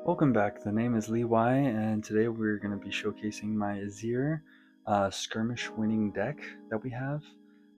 Welcome back. The name is Lee Y, and today we're going to be showcasing my Azir Skirmish winning deck that we have.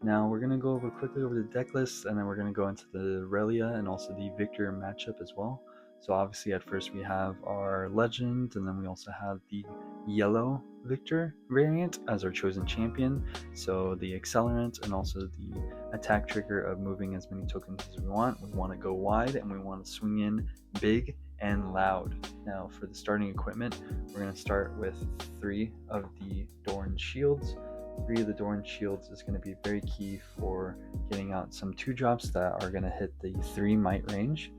Now we're going to go quickly over the deck list, and then we're going to go into the Relia and also the Victor matchup as well. So obviously at first we have our Legend, and then we also have the Yellow Victor variant as our chosen champion. So the Accelerant and also the attack trigger of moving as many tokens as we want. We want to go wide and we want to swing in big and loud. Now for the starting equipment, we're going to start with 3 of the Doran shields. 3 of the Doran shields is going to be very key for getting out some 2-drops that are going to hit the 3 might range.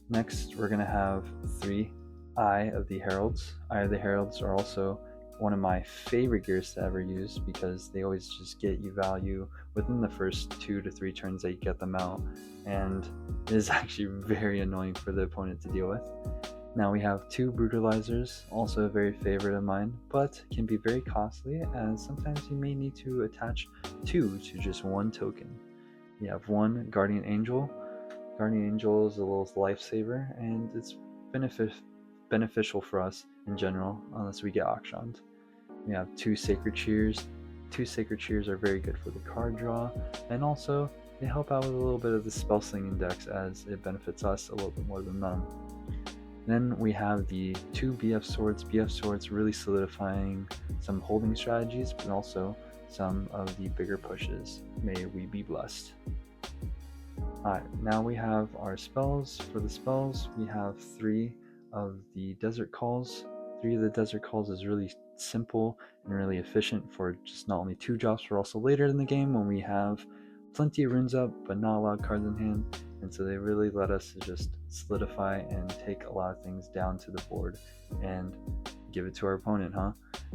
Next, we're going to have 3 Eye of the Heralds. Eye of the Heralds are also one of my favorite gears to ever use because they always just get you value within the first 2 to 3 turns that you get them out, and it is actually very annoying for the opponent to deal with. Now we have 2 Brutalizers, also a very favorite of mine, but can be very costly as sometimes you may need to attach 2 to just 1 token. We have 1 Guardian Angel. Guardian Angel is a little lifesaver, and it's beneficial for us in general unless we get auctioned. We have 2 Sacred Cheers. 2 Sacred Cheers are very good for the card draw, and also they help out with a little bit of the spell slinging decks as it benefits us a little bit more than them. Then we have the 2 BF Swords. BF Swords really solidifying some holding strategies, but also some of the bigger pushes. May we be blessed. Alright, now we have our spells. For the spells, we have 3 of the Desert Calls. 3 of the Desert Calls is really simple and really efficient for just not only 2 drops, but also later in the game when we have plenty of runes up, but not a lot of cards in hand. And so they really let us just solidify and take a lot of things down to the board and give it to our opponent,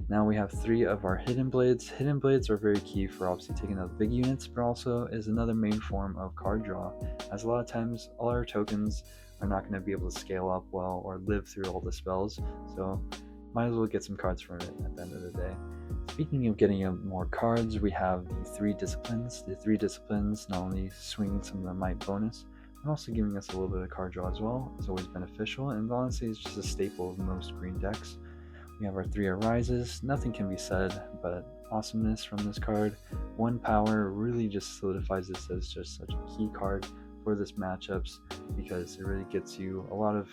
Now we have 3 of our Hidden Blades. Hidden Blades are very key for obviously taking out the big units, but also is another main form of card draw, as a lot of times all our tokens are not going to be able to scale up well or live through all the spells, so might as well get some cards from it at the end of the day. Speaking of getting more cards, we have the 3 Disciplines. The 3 Disciplines not only swing some of the might bonus, but also giving us a little bit of card draw as well. It's always beneficial, and honestly it's just a staple of most green decks. We have our 3 Arises. Nothing can be said but awesomeness from this card. 1 power really just solidifies this as just such a key card for this matchups because it really gets you a lot of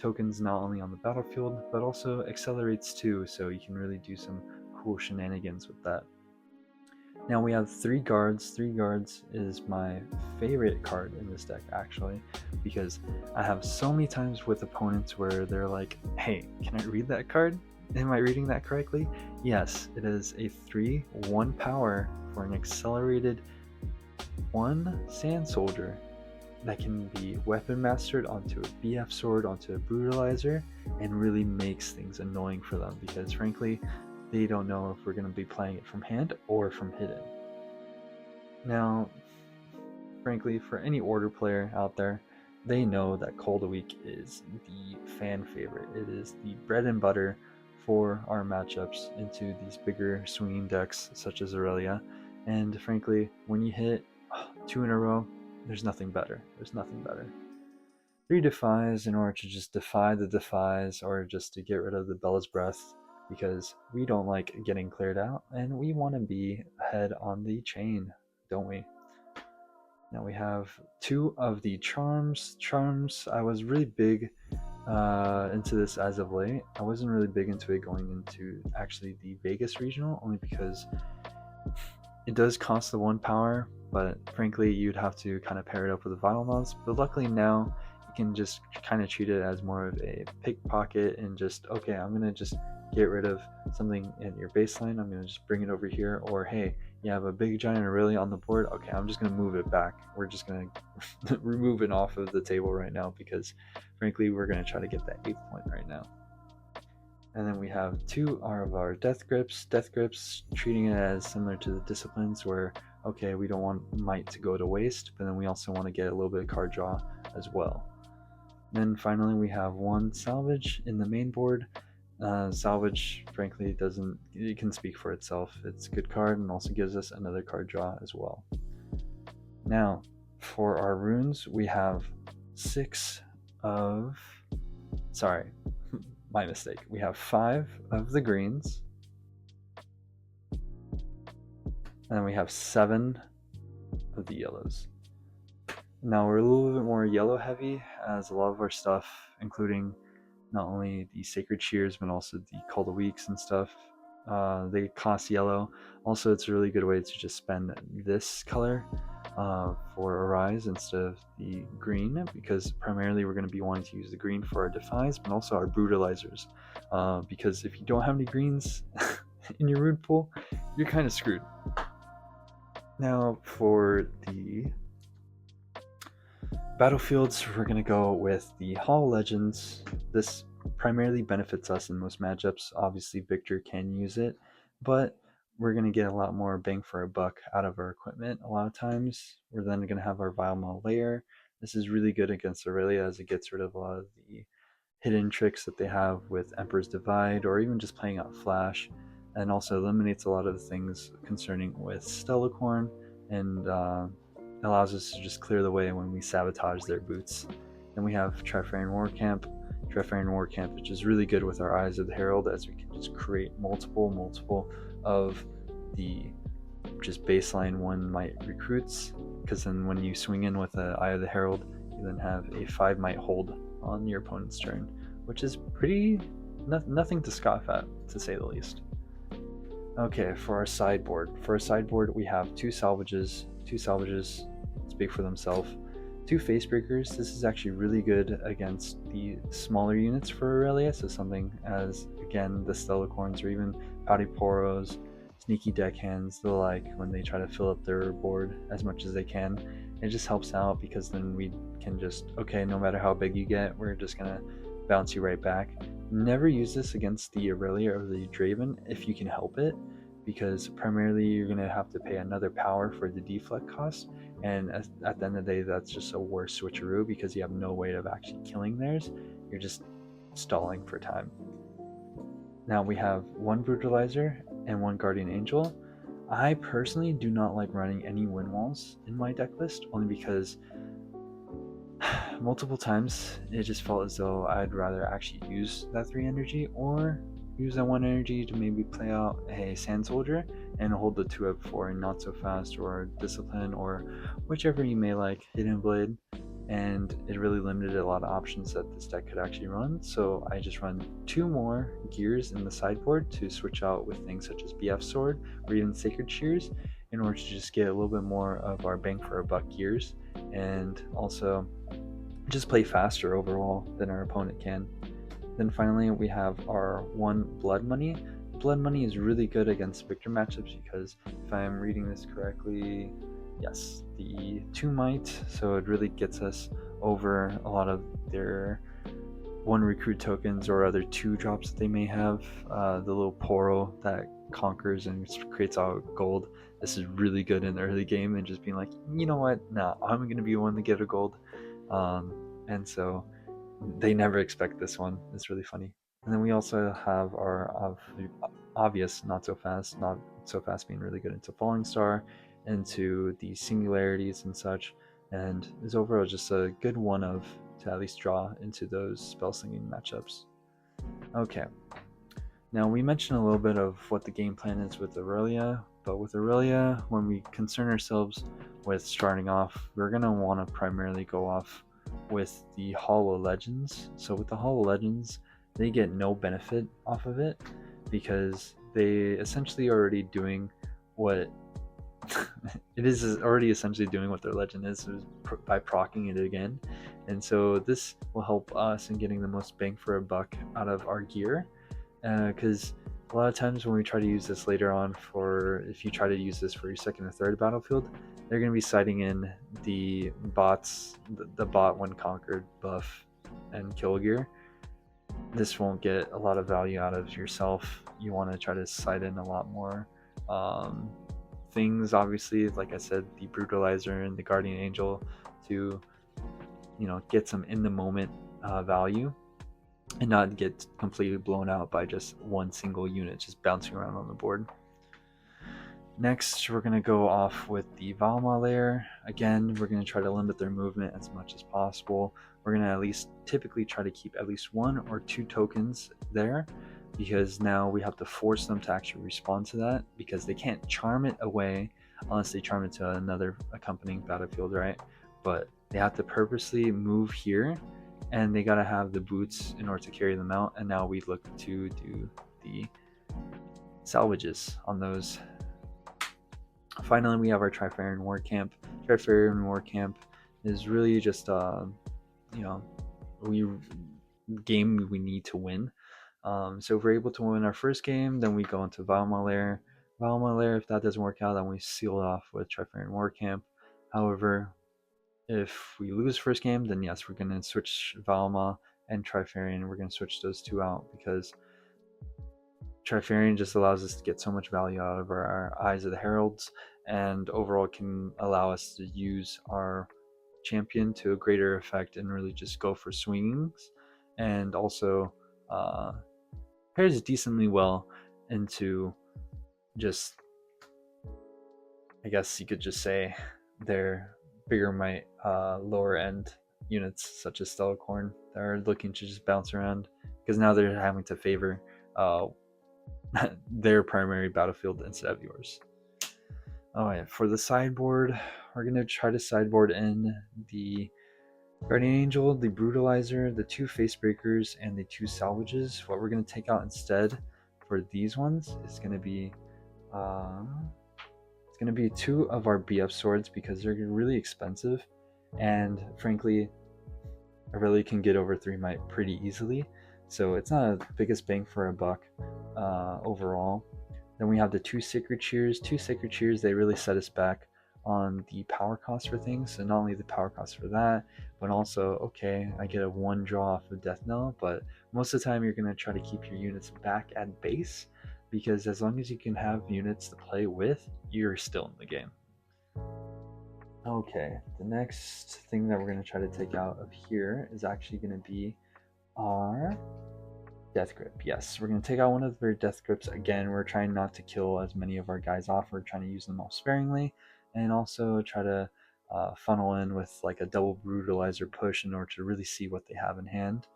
tokens not only on the battlefield but also accelerates too, so you can really do some cool shenanigans with that. Now we have 3 Guards. 3 Guards is my favorite card in this deck actually, because I have so many times with opponents where they're like, hey, can I read that card? Am I reading that correctly? Yes, it is a 3/1 power for an accelerated 1 Sand Soldier that can be weapon mastered onto a BF sword, onto a brutalizer, and really makes things annoying for them because frankly they don't know if we're going to be playing it from hand or from hidden. Now frankly, for any order player out there, they know that Call of the Week is the fan favorite. It is the bread and butter for our matchups into these bigger swinging decks such as Aurelia, and frankly when you hit 2 in a row, there's nothing better. 3 Defies in order to just defy the defies, or just to get rid of the Bella's Breath, because we don't like getting cleared out and we want to be ahead on the chain, don't we? Now we have 2 of the Charms. I was really big into this as of late. I wasn't really big into it going into actually the Vegas regional, only because it does cost the 1 power, but frankly you'd have to kind of pair it up with the Vital Moths. But luckily now you can just kind of treat it as more of a pickpocket and just, okay, I'm gonna just get rid of something in your baseline, I'm gonna just bring it over here, or hey, you have a big giant Aurelia on the board, okay, I'm just gonna move it back. We're just gonna remove it off of the table right now because frankly we're gonna try to get that 8th point right now. And then we have 2 of our Death Grips. Death Grips, treating it as similar to the Disciplines where, okay, we don't want might to go to waste, but then we also want to get a little bit of card draw as well. Then finally we have 1 Salvage in the main board. Salvage frankly it can speak for itself. It's a good card and also gives us another card draw as well. Now for our runes, we have 6 of my mistake. We have 5 of the greens, and then we have 7 of the yellows. Now we're a little bit more yellow heavy, as a lot of our stuff, including not only the Sacred Shears, but also the Call to Weeks and stuff, they cost yellow. Also, it's a really good way to just spend this color for Arise instead of the green, because primarily we're going to be wanting to use the green for our Defies, but also our Brutalizers, because if you don't have any greens in your rune pool, you're kind of screwed. Now for the battlefields, we're going to go with the Hall Legends. This primarily benefits us in most matchups. Obviously, Victor can use it, but we're going to get a lot more bang for a buck out of our equipment a lot of times. We're then going to have our Vile Maul layer. This is really good against Aurelia, as it gets rid of a lot of the hidden tricks that they have with Emperor's Divide, or even just playing out Flash, and also eliminates a lot of the things concerning with Stellacorn, and allows us to just clear the way when we sabotage their boots. Then we have Trifarian Warcamp. Trifarian Warcamp, which is really good with our Eyes of the Herald, as we can just create multiple of the just baseline 1 might recruits, because then when you swing in with an Eye of the Herald, you then have a 5 might hold on your opponent's turn, which is pretty nothing to scoff at, to say the least. Okay, for our sideboard. For our sideboard, we have 2 salvages. 2 salvages speak for themselves. 2 face breakers. This is actually really good against the smaller units for Aurelia, so something as, again, the Stellacorns, or even Pouty Poros, sneaky deckhands, the like, when they try to fill up their board as much as they can. It just helps out, because then we can just, okay, no matter how big you get, we're just gonna bounce you right back. Never use this against the Aurelia or the Draven if you can help it, because primarily you're going to have to pay another power for the deflect cost, and at the end of the day, that's just a worse switcheroo, because you have no way of actually killing theirs. You're just stalling for time. Now we have 1 Brutalizer and 1 Guardian Angel. I personally do not like running any wind walls in my deck list, only because multiple times it just felt as though I'd rather actually use that 3 energy, or use that 1 energy to maybe play out a Sand Soldier and hold the 2 up for a Not So Fast or Discipline, or whichever you may like, Hidden Blade. And it really limited a lot of options that this deck could actually run, so I just run 2 more gears in the sideboard to switch out with things such as BF Sword or even Sacred Shears, in order to just get a little bit more of our bang for a buck gears, and also just play faster overall than our opponent can. Then finally, we have our 1 Blood Money. Blood Money is really good against Victor matchups, because if I'm reading this correctly, yes, the 2 might, so it really gets us over a lot of their 1 recruit tokens or other 2 drops that they may have. The little Poro that conquers and creates out gold. This is really good in the early game, and just being like, you know what, nah, I'm going to be one to get a gold. And so they never expect this one. It's really funny. And then we also have our obvious not so fast being really good into Falling Star, into the singularities and such, and is overall just a good one of to at least draw into those spell slinging matchups. Okay, now we mentioned a little bit of what the game plan is with Aurelia, but with Aurelia, when we concern ourselves with starting off, we're going to want to primarily go off with the Hall of Legends. So with the Hall of Legends, they get no benefit off of it, because they essentially are already doing what it is already essentially doing what their legend is by proccing it again. And so this will help us in getting the most bang for a buck out of our gear, because a lot of times when we try to use this later on, if you try to use this for your 2nd or 3rd battlefield, they're going to be citing in the bots, the bot when conquered buff and kill gear. This won't get a lot of value out of yourself. You want to try to cite in a lot more things, obviously, like I said, the Brutalizer and the Guardian Angel, to get some in the moment value, and not get completely blown out by just 1 single unit just bouncing around on the board. Next, we're going to go off with the Valma layer. Again, we're going to try to limit their movement as much as possible. We're going to at least typically try to keep at least 1 or 2 tokens there, because now we have to force them to actually respond to that, because they can't charm it away unless they charm it to another accompanying battlefield, right? But they have to purposely move here, and they got to have the boots in order to carry them out. And now we look to do the salvages on those. Finally, we have our Trifarian War Camp. Trifarian War Camp is really just game we need to win. So if we're able to win our first game, then we go into Valma layer. Valma layer, if that doesn't work out, then we seal it off with Trifarian War Camp. However, if we lose first game, then yes, we're going to switch Valma and Trifarian. We're going to switch those two out, because Trifarian just allows us to get so much value out of our Eyes of the Heralds, and overall can allow us to use our champion to a greater effect and really just go for swings, and also pairs decently well into just, I guess you could just say, their bigger might lower end units such as Stellacorn that are looking to just bounce around, because now they're having to favor their primary battlefield instead of yours. Alright, for the sideboard, we're going to try to sideboard in the Guardian Angel, the Brutalizer, the 2 Facebreakers, and the 2 Salvages. What we're going to take out instead for these ones is going to be 2 of our BF swords, because they're really expensive, and frankly, I really can get over 3 might pretty easily, so it's not the biggest bang for a buck overall. Then we have the 2 Sacred Cheers. 2 Sacred Cheers, they really set us back on the power cost for things. So not only the power cost for that, but also, okay, I get a 1 draw off of Death Knell, but most of the time you're going to try to keep your units back at base, because as long as you can have units to play with, you're still in the game. Okay, the next thing that we're going to try to take out of here is actually going to be our Death Grip. Yes, we're going to take out one of their Death Grips. Again, we're trying not to kill as many of our guys off. We're trying to use them all sparingly, and also try to funnel in with like a double Brutalizer push in order to really see what they have in hand.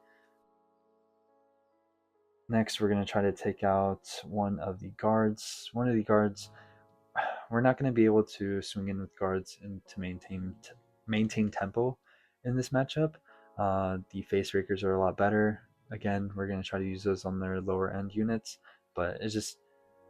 Next, we're going to try to take out one of the guards. One of the guards, we're not going to be able to swing in with guards and to maintain tempo in this matchup. The Face Rakers are a lot better. Again, we're going to try to use those on their lower end units, but it just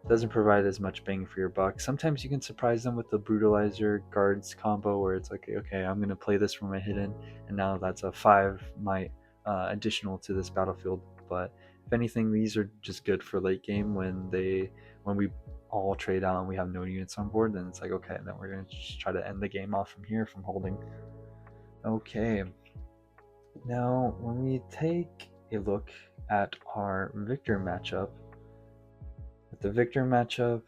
doesn't provide as much bang for your buck. Sometimes you can surprise them with the Brutalizer guards combo, where it's like, okay, I'm going to play this for my hidden, and now that's a 5 might additional to this battlefield. But if anything, these are just good for late game when we all trade out and we have no units on board. Then it's like, okay, then we're going to just try to end the game off from here, from holding. Okay, now when we take a look at our Victor matchup, with the Victor matchup,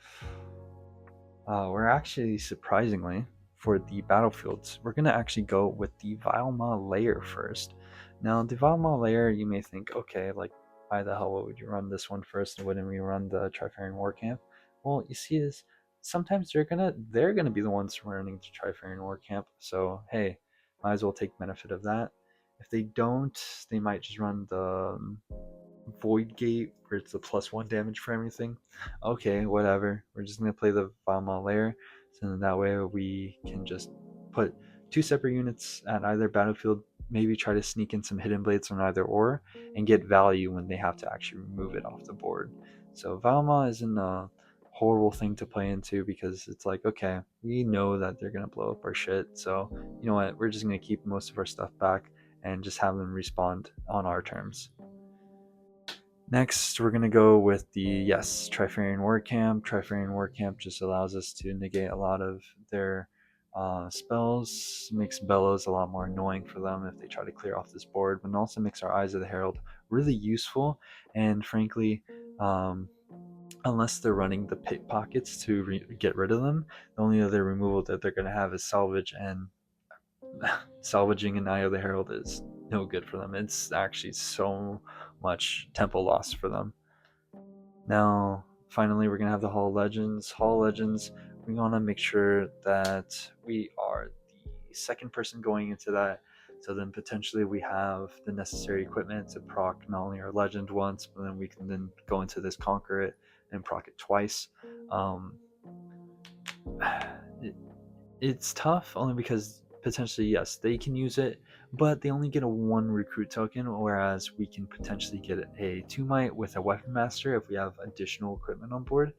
we're actually, surprisingly, for the battlefields, we're going to actually go with the Vilema layer first. Now, the Vilema layer, you may think, okay, like, why the hell would you run this one first, and wouldn't we run the Trifarian War Camp? Well, you see, is sometimes they're gonna be the ones running the Trifarian War Camp, so hey, might as well take benefit of that. If they don't, they might just run the Void Gate, where it's a +1 damage for everything. Okay, whatever. We're just gonna play the Valma layer, so then that way we can just put 2 separate units at either battlefield. Maybe try to sneak in some hidden blades on either or, and get value when they have to actually remove it off the board. So Valma isn't a horrible thing to play into, because it's like, okay, we know that they're gonna blow up our shit, so you know what, we're just gonna keep most of our stuff back and just have them respond on our terms. Next, we're going to go with the, Trifarian War Camp. Trifarian War Camp just allows us to negate a lot of their spells, makes Bellows a lot more annoying for them if they try to clear off this board, but it also makes our Eyes of the Herald really useful, and frankly, unless they're running the pickpockets to get rid of them, the only other removal that they're going to have is Salvage, and salvaging an Eye of the Herald is no good for them. It's actually so much tempo loss for them. Now, finally, we're going to have the Hall of Legends. Hall of Legends, we want to make sure that we are the second person going into that. So then potentially we have the necessary equipment to proc not only our legend once, but then we can then go into this conquer it and proc it twice. It, it's tough only because potentially yes they can use it, but they only get a one recruit token, whereas we can potentially get a 2 might with a weapon master if we have additional equipment on board.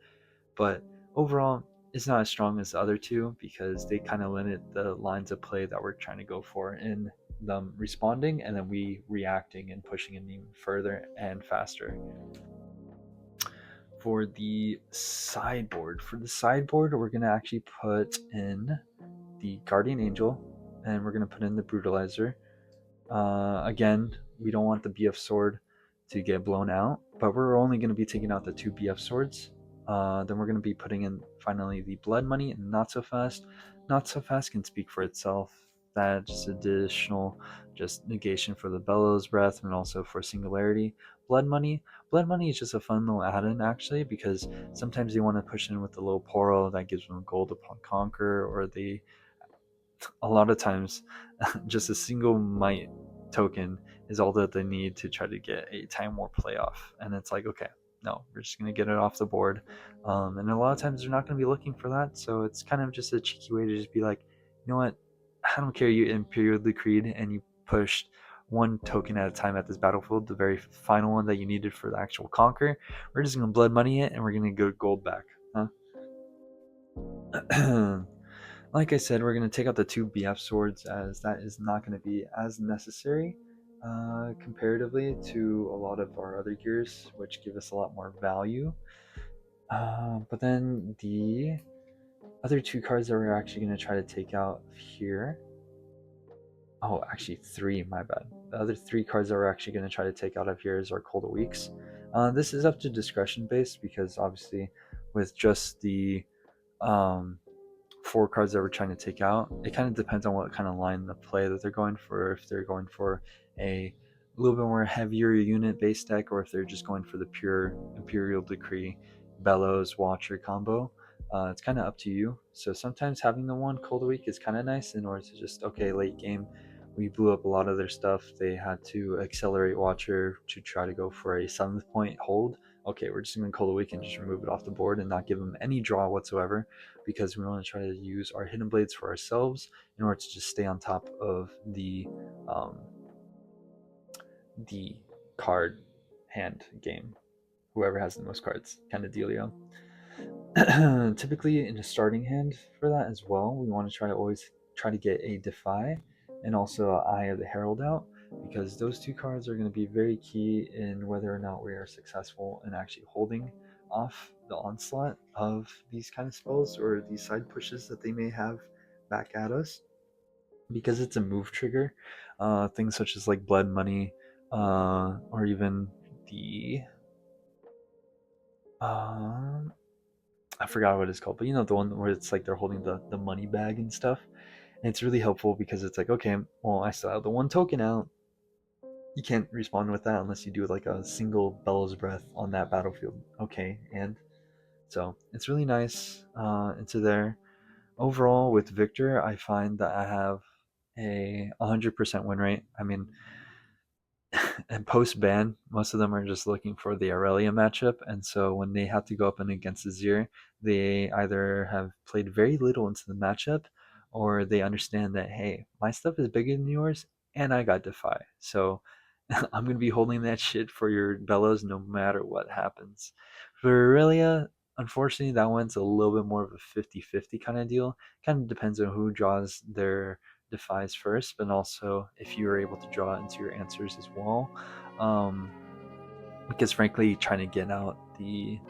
But overall it's not as strong as the other two because they kind of limit the lines of play that we're trying to go for in them responding and then we reacting and pushing it even further and faster. For the sideboard we're going to actually put in the guardian angel and we're going to put in the brutalizer. Again, we don't want the BF sword to get blown out, but we're only going to be taking out the two BF swords. Then we're going to be putting in finally the blood money and not so fast. Not so fast can speak for itself. That's additional just negation for the bellows breath and also for singularity. Blood money is just a fun little add-in actually because sometimes you want to push in with the little poro that gives them gold upon conquer, or the a lot of times just a single might token is all that they need to try to get a time war playoff. And it's like, okay, no, we're just going to get it off the board. And a lot of times they're not going to be looking for that. So it's kind of just a cheeky way to just be like, you know what? I don't care you Imperial Decreed and you pushed one token at a time at this battlefield, the very final one that you needed for the actual conquer. We're just going to blood money it and we're going to go gold back. Huh? Like I said, we're going to take out the two BF swords as that is not going to be as necessary comparatively to a lot of our other gears, which give us a lot more value. But then the other two cards that we're actually going to try to take out here. Oh, actually three, my bad. The other three cards that we're actually going to try to take out of here is our Cold of Weeks. This is up to discretion based because obviously with just the four cards that we're trying to take out, it kind of depends on what kind of line of play that they're going for. If they're going for a little bit more heavier unit base deck, or if they're just going for the pure Imperial Decree Bellows Watcher combo. It's kind of up to you. So sometimes having the one Cold Week is kind of nice in order to just, okay, late game, we blew up a lot of their stuff. They had to accelerate Watcher to try to go for a 7th point hold. Okay, we're just going to Cold Week and just remove it off the board and not give them any draw whatsoever, because we want to try to use our hidden blades for ourselves in order to just stay on top of the card hand game. Whoever has the most cards, kind of dealio. Typically in a starting hand for that as well, we want to try to always try to get a Defy and also Eye of the Herald out, because those two cards are going to be very key in whether or not we are successful in actually holding off the onslaught of these kind of spells or these side pushes that they may have back at us, because it's a move trigger. Things such as like blood money, or even the I forgot what it's called, but you know, the one where it's like they're holding the money bag and stuff. And it's really helpful because it's like, okay, well, I still have the one token out. You can't respond with that unless you do like a single bellows breath on that battlefield. Okay, and so it's really nice into there. Overall, with Victor, I find that I have a 100% win rate. I mean, and post ban, most of them are just looking for the Aurelia matchup, and so when they have to go up and against Azir, they either have played very little into the matchup, or they understand that, hey, my stuff is bigger than yours, and I got Defy, so I'm gonna be holding that shit for your Bellows no matter what happens. For Aurelia, unfortunately, that one's a little bit more of a 50-50 kind of deal. Kind of depends on who draws their Defies first, but also if you are able to draw into your answers as well. Because frankly, trying to get out the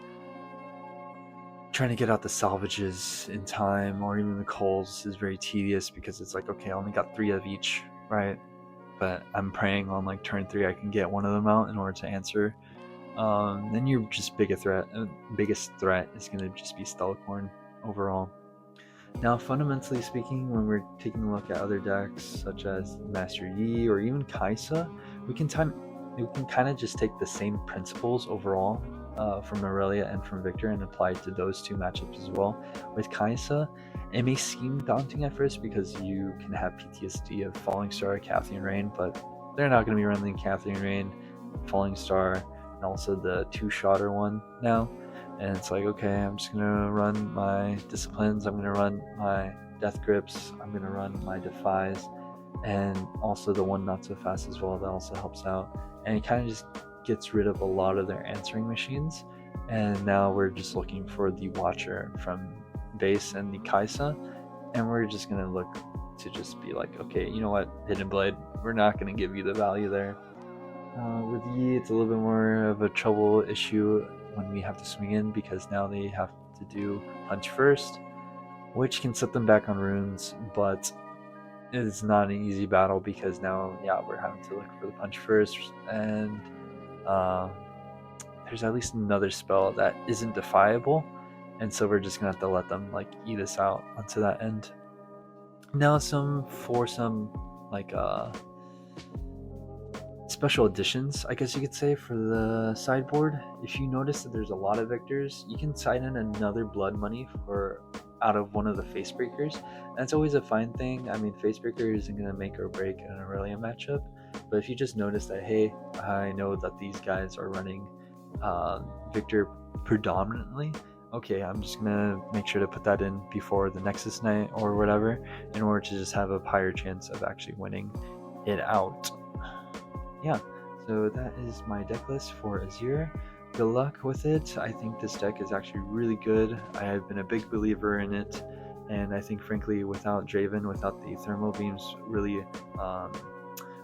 salvages in time, or even the calls, is very tedious because it's like, okay, I only got 3 of each, right? But I'm praying on like turn 3 I can get one of them out in order to answer. Then your just biggest threat is going to just be Stelcorn overall. Now, fundamentally speaking, when we're taking a look at other decks such as Master Yi or even Kaisa, we can kind of just take the same principles overall from Aurelia and from Victor and apply it to those two matchups as well. With Kaisa, it may seem daunting at first because you can have PTSD of Falling Star, Cathian Rain, but they're not going to be running Cathian Rain, Falling Star, and also the two-shotter one now. And it's like, okay, I'm just going to run my Disciplines, I'm going to run my Death Grips, I'm going to run my Defies, and also the one not so fast as well that also helps out. And it kind of just gets rid of a lot of their answering machines, and now we're just looking for the Watcher from base and the Kaisa, and we're just gonna look to just be like, okay, you know what, Hidden Blade, we're not gonna give you the value there. With Yi, it's a little bit more of a trouble issue when we have to swing in, because now they have to do punch first, which can set them back on runes, but it's not an easy battle because now, yeah, we're having to look for the punch first, and there's at least another spell that isn't defiable, and so we're just gonna have to let them like eat us out onto that end. Now some like special additions, I guess you could say, for the sideboard. If you notice that there's a lot of victors, you can side in another blood money for out of one of the face breakers. That's always a fine thing. I mean, face breaker isn't going to make or break an Aurelia matchup, but if you just notice that, hey, I know that these guys are running Victor predominantly, okay, I'm just gonna make sure to put that in before the Nexus night or whatever, in order to just have a higher chance of actually winning it out. Yeah, so that is my deck list for Azir. Good luck with it. I think this deck is actually really good. I have been a big believer in it, and I think, frankly, without Draven, without the thermal beams really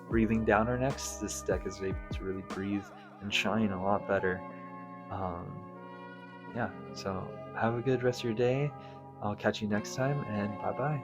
breathing down our necks, this deck is able to really breathe and shine a lot better. Yeah, so have a good rest of your day. I'll catch you next time, and bye bye.